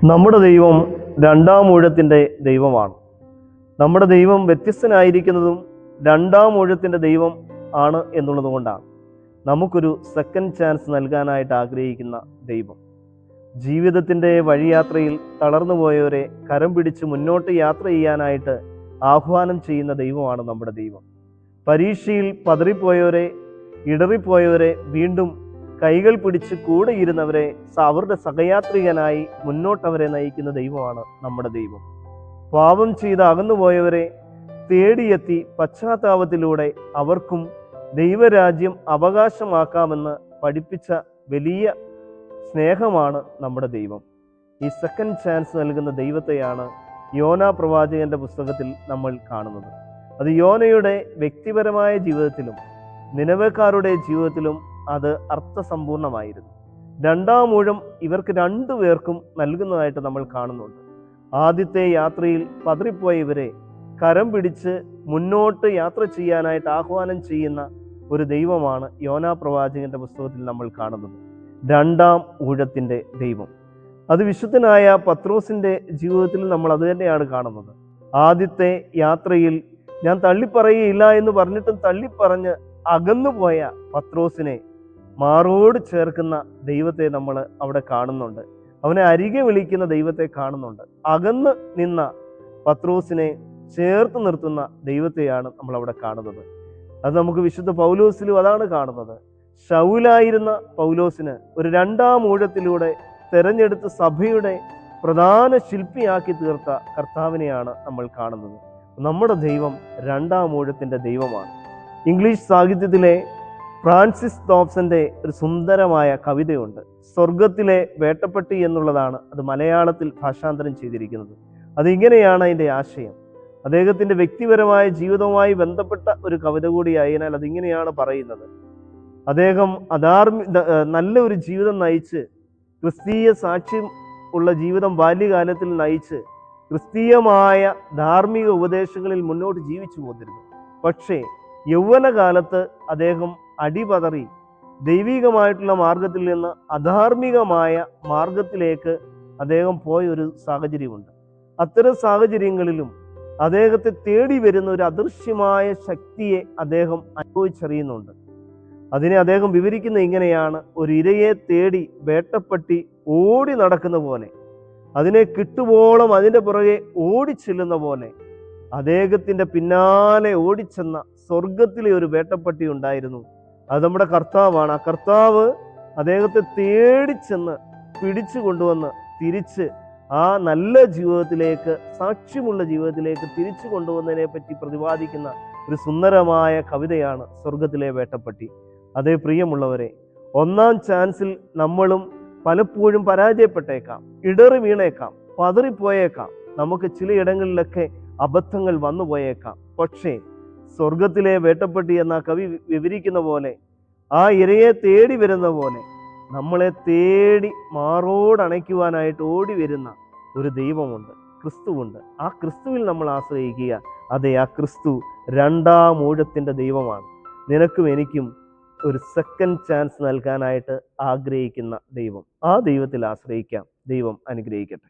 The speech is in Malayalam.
നമ്മുടെ ദൈവം രണ്ടാം ഊഴത്തിൻ്റെ ദൈവമാണ്. നമ്മുടെ ദൈവം വ്യത്യസ്തനായിരിക്കുന്നതും രണ്ടാം ഊഴത്തിൻ്റെ ദൈവം ആണ് എന്നുള്ളത് കൊണ്ടാണ് നമുക്കൊരു സെക്കൻഡ് ചാൻസ് നൽകാനായിട്ട് ആഗ്രഹിക്കുന്ന ദൈവം. ജീവിതത്തിൻ്റെ വഴിയാത്രയിൽ തളർന്നു പോയവരെ കരം പിടിച്ച് മുന്നോട്ട് യാത്ര ചെയ്യാനായിട്ട് ആഹ്വാനം ചെയ്യുന്ന ദൈവമാണ് നമ്മുടെ ദൈവം. പരീക്ഷയിൽ പതറിപ്പോയവരെ, ഇടറിപ്പോയവരെ വീണ്ടും കൈകൾ പിടിച്ച് കൂടെ ഇരുന്നവരെ അവരുടെ സഹയാത്രികനായി മുന്നോട്ടവരെ നയിക്കുന്ന ദൈവമാണ് നമ്മുടെ ദൈവം. പാപം ചെയ്ത് അകന്നുപോയവരെ തേടിയെത്തി പശ്ചാത്താപത്തിലൂടെ അവർക്കും ദൈവരാജ്യം അവകാശമാക്കാമെന്ന് പഠിപ്പിച്ച വലിയ സ്നേഹമാണ് നമ്മുടെ ദൈവം. ഈ സെക്കൻഡ് ചാൻസ് നൽകുന്ന ദൈവത്തെയാണ് യോനാ പ്രവാചകന്റെ പുസ്തകത്തിൽ നമ്മൾ കാണുന്നത്. അത് യോനയുടെ വ്യക്തിപരമായ ജീവിതത്തിലും നിനവേക്കാരുടെ ജീവിതത്തിലും അത് അർത്ഥസമ്പൂർണമായിരുന്നു. രണ്ടാം ഊഴം ഇവർക്ക് രണ്ടുപേർക്കും നൽകുന്നതായിട്ട് നമ്മൾ കാണുന്നുണ്ട്. ആദ്യത്തെ യാത്രയിൽ പതറിപ്പോയ ഇവരെ കരം പിടിച്ച് മുന്നോട്ട് യാത്ര ചെയ്യാനായിട്ട് ആഹ്വാനം ചെയ്യുന്ന ഒരു ദൈവമാണ് യോനാ പ്രവാചകന്റെ പുസ്തകത്തിൽ നമ്മൾ കാണുന്നത്. രണ്ടാം ഊഴത്തിൻ്റെ ദൈവം അത് വിശുദ്ധനായ പത്രോസിന്റെ ജീവിതത്തിൽ നമ്മൾ അത് തന്നെയാണ് കാണുന്നത്. ആദ്യത്തെ യാത്രയിൽ ഞാൻ തള്ളിപ്പറയുകയില്ല എന്ന് പറഞ്ഞിട്ടും തള്ളിപ്പറഞ്ഞ് അകന്നുപോയ പത്രോസിനെ മാറോട് ചേർക്കുന്ന ദൈവത്തെ നമ്മൾ അവിടെ കാണുന്നുണ്ട്. അവനെ അരികെ വിളിക്കുന്ന ദൈവത്തെ കാണുന്നുണ്ട്. അകന്ന് നിന്ന പത്രോസിനെ ചേർത്ത് നിർത്തുന്ന ദൈവത്തെയാണ് നമ്മൾ അവിടെ കാണുന്നത്. അത് നമുക്ക് വിശുദ്ധ പൗലോസിലും അതാണ് കാണുന്നത്. ശൗലായിരുന്ന പൗലോസിന് ഒരു രണ്ടാം ഊഴത്തിലൂടെ തെരഞ്ഞെടുത്ത സഭയുടെ പ്രധാന ശില്പിയാക്കി തീർത്ത കർത്താവിനെയാണ് നമ്മൾ കാണുന്നത്. നമ്മുടെ ദൈവം രണ്ടാം ഊഴത്തിൻ്റെ ദൈവമാണ്. ഇംഗ്ലീഷ് സാഹിത്യത്തിലെ ഫ്രാൻസിസ് തോംസന്റെ ഒരു സുന്ദരമായ കവിതയുണ്ട്. സ്വർഗത്തിലെ വേട്ടപ്പട്ടി എന്നുള്ളതാണ് അത് മലയാളത്തിൽ ഭാഷാന്തരം ചെയ്തിരിക്കുന്നത്. അതിങ്ങനെയാണ് അതിൻ്റെ ആശയം. അദ്ദേഹത്തിൻ്റെ വ്യക്തിപരമായ ജീവിതവുമായി ബന്ധപ്പെട്ട ഒരു കവിത കൂടിയായതിനാൽ അതിങ്ങനെയാണ് പറയുന്നത്. അദ്ദേഹം നല്ല ഒരു ജീവിതം നയിച്ച്, ക്രിസ്തീയ സാക്ഷ്യം ഉള്ള ജീവിതം ബാല്യകാലത്തിൽ നയിച്ച് ക്രിസ്തീയമായ ധാർമ്മിക ഉപദേശങ്ങളിൽ മുന്നോട്ട് ജീവിച്ചു പോന്നിരുന്നു. പക്ഷേ യൗവനകാലത്ത് അദ്ദേഹം അടിപതറി ദൈവികമായിട്ടുള്ള മാർഗത്തിൽ നിന്ന് അധാർമികമായ മാർഗത്തിലേക്ക് അദ്ദേഹം പോയ ഒരു സാഹചര്യമുണ്ട്. അത്തരം സാഹചര്യങ്ങളിലും അദ്ദേഹത്തെ തേടി വരുന്ന ഒരു അദൃശ്യമായ ശക്തിയെ അദ്ദേഹം അനുഭവിച്ചറിയുന്നുണ്ട്. അതിനെ അദ്ദേഹം വിവരിക്കുന്ന ഇങ്ങനെയാണ്: ഒരു ഇരയെ തേടി വേട്ടപ്പട്ടി ഓടി നടക്കുന്ന പോലെ, അതിനെ കിട്ടുവോളം അതിൻ്റെ പുറകെ ഓടിച്ചെല്ലുന്ന പോലെ അദ്ദേഹത്തിൻ്റെ പിന്നാലെ ഓടിച്ചെന്ന സ്വർഗത്തിലെ ഒരു വേട്ടപ്പട്ടി ഉണ്ടായിരുന്നു. അത് നമ്മുടെ കർത്താവാണ്. ആ കർത്താവ് അദ്ദേഹത്തെ തേടിച്ചെന്ന് പിടിച്ചു കൊണ്ടുവന്ന് തിരിച്ച് ആ നല്ല ജീവിതത്തിലേക്ക്, സാക്ഷ്യമുള്ള ജീവിതത്തിലേക്ക് തിരിച്ചു കൊണ്ടുവന്നതിനെ പറ്റി പ്രതിപാദിക്കുന്ന ഒരു സുന്ദരമായ കവിതയാണ് സ്വർഗത്തിലെ വേട്ടപ്പട്ടി. അതേ പ്രിയമുള്ളവരെ, ഒന്നാം ചാൻസിൽ നമ്മളും പലപ്പോഴും പരാജയപ്പെട്ടേക്കാം, ഇടറി വീണേക്കാം, പതറിപ്പോയേക്കാം, നമുക്ക് ചിലയിടങ്ങളിലൊക്കെ അബദ്ധങ്ങൾ വന്നു പോയേക്കാം. പക്ഷേ സ്വർഗത്തിലെ വേട്ടപ്പട്ടി എന്ന കവി വിവരിക്കുന്ന പോലെ, ആ ഇരയെ തേടി വരുന്ന പോലെ നമ്മളെ തേടി മാറോടണയ്ക്കുവാനായിട്ട് ഓടി വരുന്ന ഒരു ദൈവമുണ്ട്, ക്രിസ്തുവുണ്ട്. ആ ക്രിസ്തുവിൽ നമ്മൾ ആശ്രയിക്കുക. അതെ, ആ ക്രിസ്തു രണ്ടാം ഊഴത്തിൻ്റെ ദൈവമാണ്. നിനക്കും എനിക്കും ഒരു സെക്കൻഡ് ചാൻസ് നൽകാനായിട്ട് ആഗ്രഹിക്കുന്ന ദൈവം. ആ ദൈവത്തിൽ ആശ്രയിക്കാം. ദൈവം അനുഗ്രഹിക്കട്ടെ.